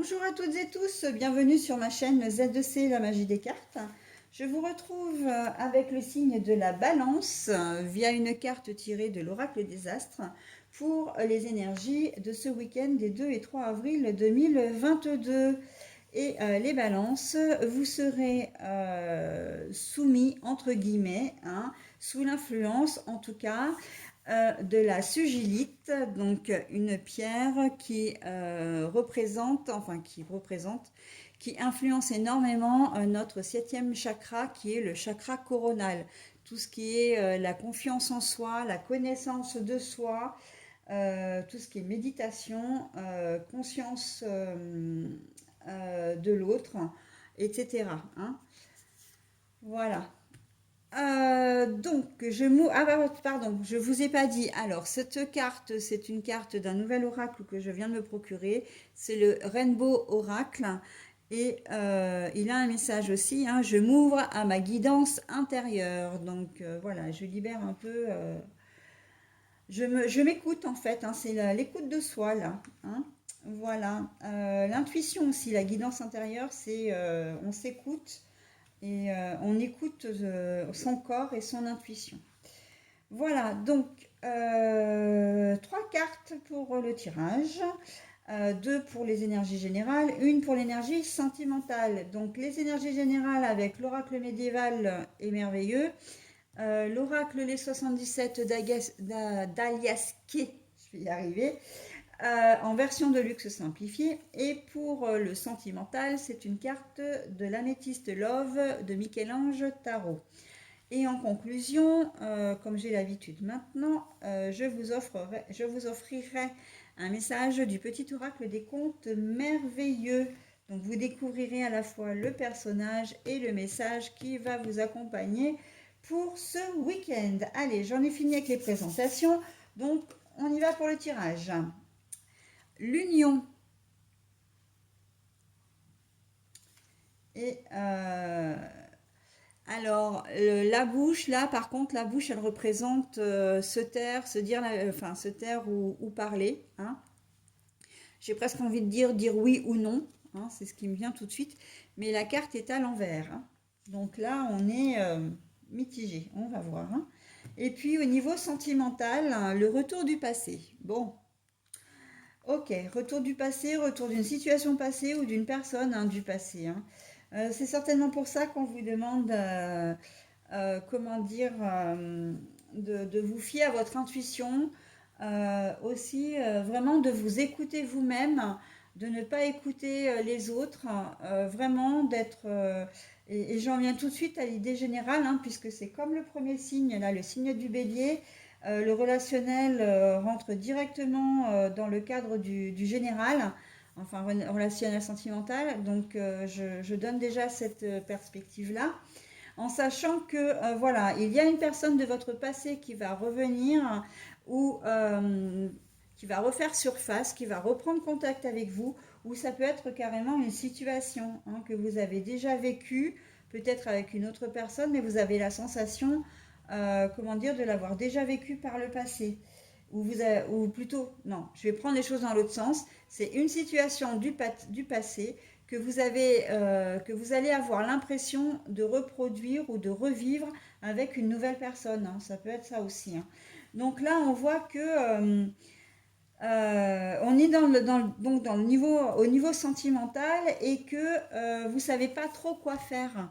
Bonjour à toutes et tous, bienvenue sur ma chaîne Z2C, la magie des cartes. Je vous retrouve avec le signe de la balance via une carte tirée de l'oracle des astres pour les énergies de ce week-end des 2 et 3 avril 2022. Et les balances, vous serez soumis, entre guillemets, sous l'influence en tout cas, de la sugilite, donc une pierre qui influence énormément notre septième chakra, qui est le chakra coronal. Tout ce qui est la confiance en soi, la connaissance de soi, tout ce qui est méditation, conscience de l'autre, etc. Voilà. Je vous ai pas dit. Alors, cette carte, c'est une carte d'un nouvel oracle que je viens de me procurer. C'est le Rainbow Oracle. Et il a un message aussi, je m'ouvre à ma guidance intérieure. Donc voilà, je libère un peu. Je m'écoute en fait, c'est l'écoute de soi là. Voilà. L'intuition aussi, la guidance intérieure, c'est on s'écoute et on écoute son corps et son intuition. Voilà, donc trois cartes pour le tirage, deux pour les énergies générales, une pour l'énergie sentimentale. Donc les énergies générales avec l'oracle médiéval est merveilleux, l'oracle les 77 d'Aliasqué, je vais y arriver, en version de luxe simplifiée. Et pour le sentimental, c'est une carte de l'améthyste Love de Michel-Ange Tarot. Et en conclusion, comme j'ai l'habitude maintenant, je vous offrirai un message du petit oracle des contes merveilleux. Donc vous découvrirez à la fois le personnage et le message qui va vous accompagner pour ce week-end. Allez, j'en ai fini avec les présentations, donc on y va pour le tirage. L'union. Et alors, la bouche, là, par contre, la bouche, elle représente se taire, se taire ou parler. J'ai presque envie de dire oui ou non. C'est ce qui me vient tout de suite. Mais la carte est à l'envers. Donc là, on est mitigé. On va voir. Et puis, au niveau sentimental, le retour du passé. Bon, ok, retour du passé, retour d'une situation passée ou d'une personne du passé. C'est certainement pour ça qu'on vous demande, comment dire, de vous fier à votre intuition, aussi vraiment de vous écouter vous-même, de ne pas écouter les autres, vraiment d'être... et j'en viens tout de suite à l'idée générale, puisque c'est comme le premier signe, là, le signe du bélier. Le relationnel rentre directement dans le cadre du général, enfin relationnel sentimental. Donc je donne déjà cette perspective-là, en sachant que voilà, il y a une personne de votre passé qui va revenir ou qui va refaire surface, qui va reprendre contact avec vous, ou ça peut être carrément une situation que vous avez déjà vécue, peut-être avec une autre personne, mais vous avez la sensation comment dire, de l'avoir déjà vécu par le passé. Ou plutôt, non, je vais prendre les choses dans l'autre sens. C'est une situation du passé que vous allez avoir l'impression de reproduire ou de revivre avec une nouvelle personne. Ça peut être ça aussi. Donc là, on voit que on est donc au niveau sentimental et que vous ne savez pas trop quoi faire.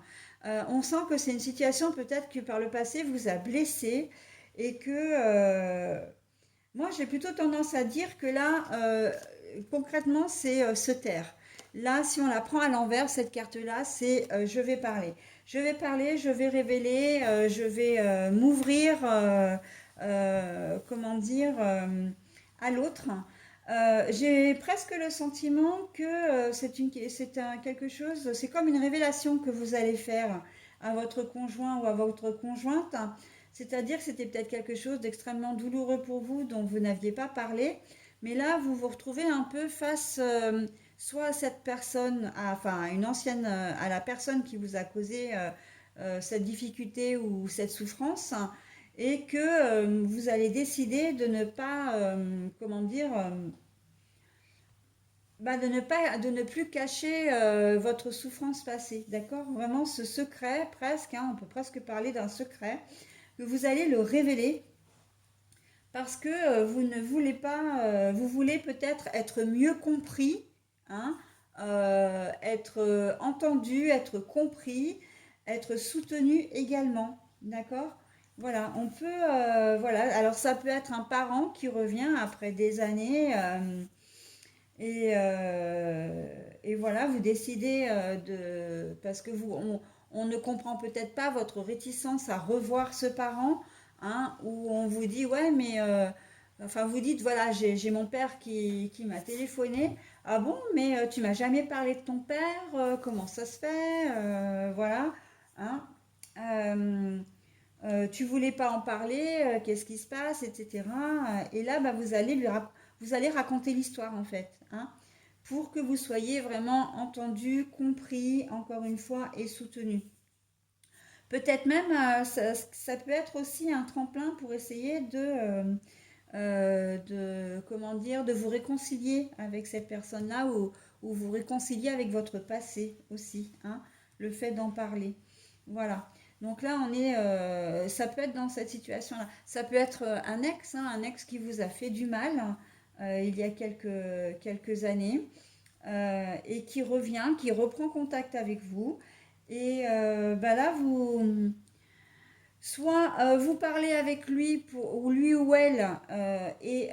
On sent que c'est une situation peut-être que par le passé vous a blessé et que moi j'ai plutôt tendance à dire que là, concrètement, c'est se taire. Là, si on la prend à l'envers, cette carte-là, c'est je vais parler. Je vais parler, je vais révéler, je vais m'ouvrir, comment dire, à l'autre. J'ai presque le sentiment que quelque chose, c'est comme une révélation que vous allez faire à votre conjoint ou à votre conjointe. C'est-à-dire que c'était peut-être quelque chose d'extrêmement douloureux pour vous dont vous n'aviez pas parlé. Mais là, vous vous retrouvez un peu face soit à cette personne, enfin à une ancienne, à la personne qui vous a causé cette difficulté ou cette souffrance, et que vous allez décider de ne pas, comment dire, de ne plus cacher votre souffrance passée, d'accord? Vraiment ce secret, presque, hein, on peut presque parler d'un secret, que vous allez le révéler parce que vous ne voulez pas, vous voulez peut-être être mieux compris, hein, être entendu, être compris, être soutenu également, d'accord? Voilà, on peut, voilà, alors ça peut être un parent qui revient après des années et voilà, vous décidez parce que on ne comprend peut-être pas votre réticence à revoir ce parent, hein, où on vous dit, ouais, mais, enfin, vous dites, voilà, j'ai mon père qui m'a téléphoné. Ah bon, mais tu m'as jamais parlé de ton père, comment ça se fait, voilà, hein. Euh, tu voulais pas en parler, qu'est-ce qui se passe, etc. Et là, bah, vous allez raconter l'histoire en fait, hein, pour que vous soyez vraiment entendu, compris, encore une fois, et soutenu. Peut-être même, ça peut être aussi un tremplin pour essayer comment dire, de vous réconcilier avec cette personne-là ou vous réconcilier avec votre passé aussi, hein, le fait d'en parler. Voilà. Donc là, ça peut être dans cette situation-là. Ça peut être un ex, hein, un ex qui vous a fait du mal il y a quelques années et qui revient, qui reprend contact avec vous. Et bah là, soit vous parlez avec lui ou lui ou elle et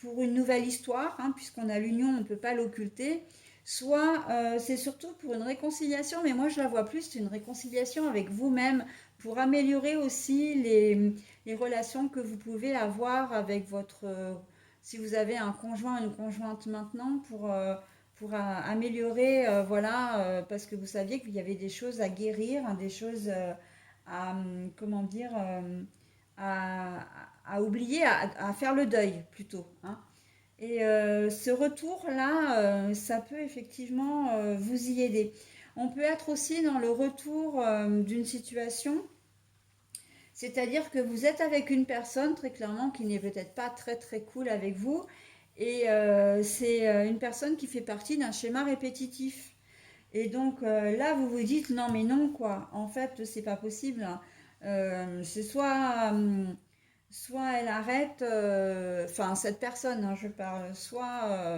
pour une nouvelle histoire, hein, puisqu'on a l'union, on ne peut pas l'occulter. Soit c'est surtout pour une réconciliation, mais moi je la vois plus, c'est une réconciliation avec vous-même pour améliorer aussi les relations que vous pouvez avoir avec si vous avez un conjoint, une conjointe maintenant, pour améliorer, voilà, parce que vous saviez qu'il y avait des choses à guérir, hein, des choses comment dire, à, à oublier, à faire le deuil plutôt, hein. Et ce retour-là, ça peut effectivement vous y aider. On peut être aussi dans le retour d'une situation, c'est-à-dire que vous êtes avec une personne très clairement qui n'est peut-être pas très très cool avec vous, et c'est une personne qui fait partie d'un schéma répétitif. Et donc là, vous vous dites non, mais non, quoi. En fait, c'est pas possible, hein. C'est soit elle arrête, enfin, cette personne, hein, je parle, soit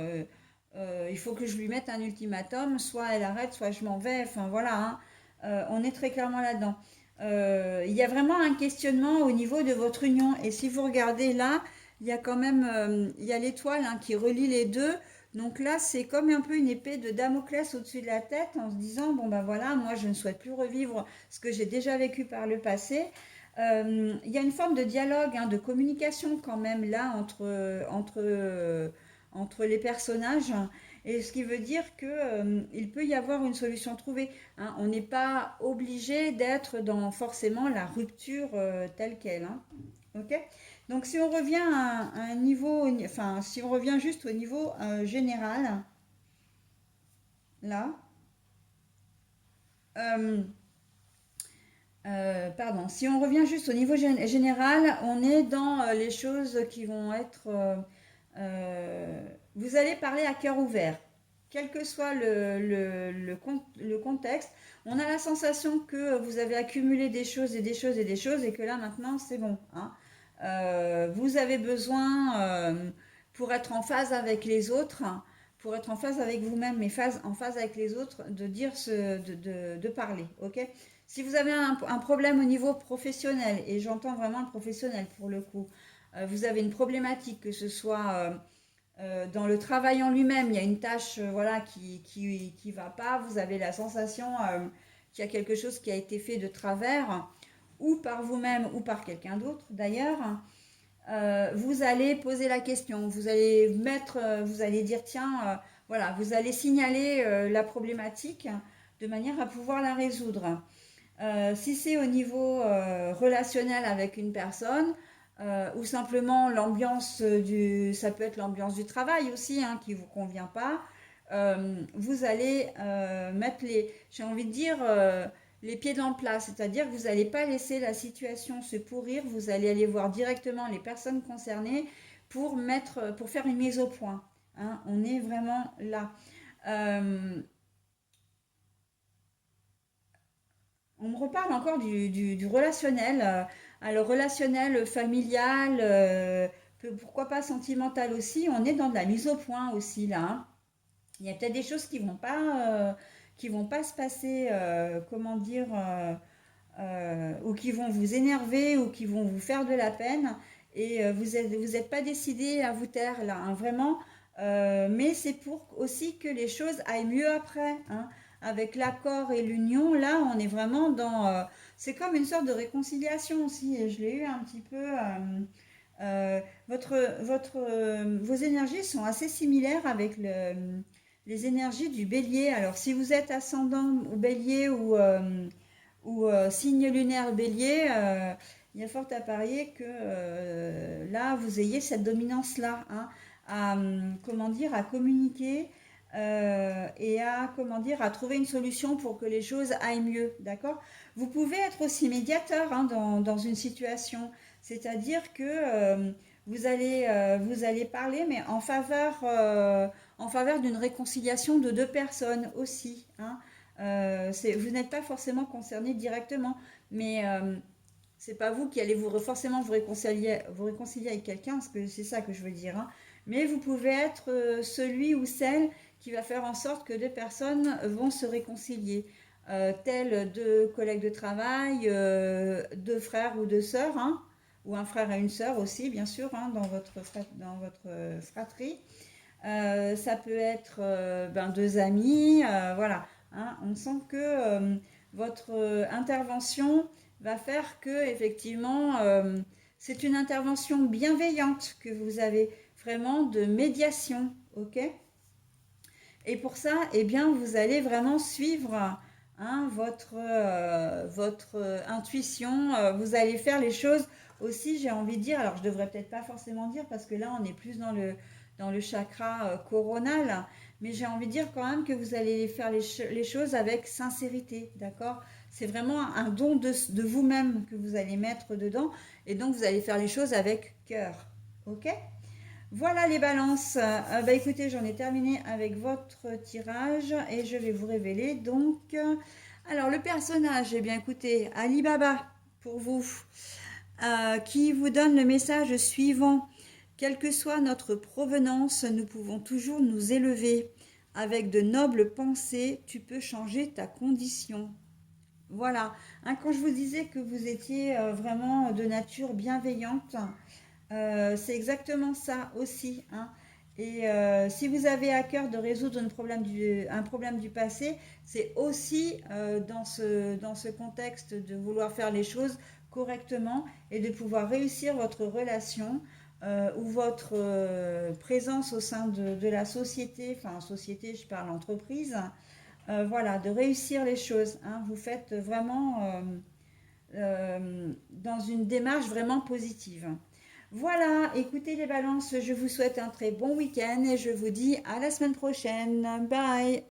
il faut que je lui mette un ultimatum, soit elle arrête, soit je m'en vais. Enfin, voilà, hein. On est très clairement là-dedans. Il y a vraiment un questionnement au niveau de votre union. Et si vous regardez là, il y a quand même, il y a l'étoile hein, qui relie les deux. Donc là, c'est comme un peu une épée de Damoclès au-dessus de la tête en se disant, bon ben voilà, moi je ne souhaite plus revivre ce que j'ai déjà vécu par le passé. Il y a une forme de dialogue, hein, de communication quand même là entre les personnages. Et ce qui veut dire que, il peut y avoir une solution trouvée, hein. On n'est pas obligé d'être dans forcément la rupture telle qu'elle, hein. Ok. Donc si on revient à un niveau, enfin si on revient juste au niveau général, là, euh, pardon, si on revient juste au niveau général, on est dans les choses qui vont être, vous allez parler à cœur ouvert, quel que soit le contexte. On a la sensation que vous avez accumulé des choses et des choses et des choses et que là maintenant c'est bon, hein. Vous avez besoin, pour être en phase avec les autres, pour être en phase avec vous-même, mais en phase avec les autres, de dire de parler, ok? Si vous avez un problème au niveau professionnel, et j'entends vraiment le professionnel pour le coup, vous avez une problématique, que ce soit dans le travail en lui-même, il y a une tâche voilà, qui va pas, vous avez la sensation qu'il y a quelque chose qui a été fait de travers, ou par vous-même, ou par quelqu'un d'autre d'ailleurs, vous allez poser la question, vous allez dire tiens, voilà, vous allez signaler la problématique de manière à pouvoir la résoudre. Si c'est au niveau relationnel avec une personne, ou simplement ça peut être l'ambiance du travail aussi hein, qui ne vous convient pas, vous allez mettre j'ai envie de dire, les pieds dans le plat, c'est-à-dire que vous n'allez pas laisser la situation se pourrir, vous allez aller voir directement les personnes concernées pour faire une mise au point. hein, on est vraiment là. Euh, on me reparle encore du relationnel. Alors, relationnel, familial, pourquoi pas sentimental aussi. On est dans de la mise au point aussi, là, hein. Il y a peut-être des choses qui vont pas se passer, comment dire, ou qui vont vous énerver ou qui vont vous faire de la peine. Et vous êtes pas décidé à vous taire là, hein, vraiment. Mais c'est pour aussi que les choses aillent mieux après, hein. Avec l'accord et l'union, là, on est vraiment dans. C'est comme une sorte de réconciliation aussi. Et je l'ai eu un petit peu. Vos énergies sont assez similaires avec les énergies du bélier. Alors, si vous êtes ascendant au bélier ou signe lunaire bélier, il y a fort à parier que là, vous ayez cette dominance-là, hein, à, comment dire, à communiquer et à, comment dire, à trouver une solution pour que les choses aillent mieux, d'accord? Vous pouvez être aussi médiateur, hein, dans une situation, c'est-à-dire que vous allez parler, mais en faveur d'une réconciliation de deux personnes aussi, hein. Vous n'êtes pas forcément concerné directement, mais c'est pas vous qui allez forcément vous réconcilier avec quelqu'un, parce que c'est ça que je veux dire, hein. Mais vous pouvez être celui ou celle qui va faire en sorte que deux personnes vont se réconcilier. Tels deux collègues de travail, deux frères ou deux sœurs, hein, ou un frère et une sœur aussi, bien sûr, hein, dans votre fratrie. Ça peut être ben, deux amis, voilà, hein. On sent que votre intervention va faire que effectivement c'est une intervention bienveillante que vous avez, vraiment de médiation, ok? Et pour ça, eh bien, vous allez vraiment suivre, hein, votre intuition. Vous allez faire les choses aussi, j'ai envie de dire. Alors, je devrais peut-être pas forcément dire parce que là, on est plus dans le chakra coronal. Mais j'ai envie de dire quand même que vous allez faire les choses avec sincérité, d'accord? C'est vraiment un don de vous-même que vous allez mettre dedans. Et donc, vous allez faire les choses avec cœur, ok? Voilà les balances. Bah écoutez, j'en ai terminé avec votre tirage et je vais vous révéler donc. Alors le personnage, eh bien écoutez, Ali Baba pour vous, qui vous donne le message suivant. Quelle que soit notre provenance, nous pouvons toujours nous élever. Avec de nobles pensées, tu peux changer ta condition. Voilà, hein, quand je vous disais que vous étiez vraiment de nature bienveillante, c'est exactement ça aussi, hein. Et si vous avez à cœur de résoudre un problème du passé, c'est aussi dans ce contexte de vouloir faire les choses correctement et de pouvoir réussir votre relation ou votre présence au sein de la société, enfin société, je parle entreprise, voilà, de réussir les choses, hein. Vous faites vraiment dans une démarche vraiment positive. Voilà, écoutez les balances, je vous souhaite un très bon week-end et je vous dis à la semaine prochaine. Bye!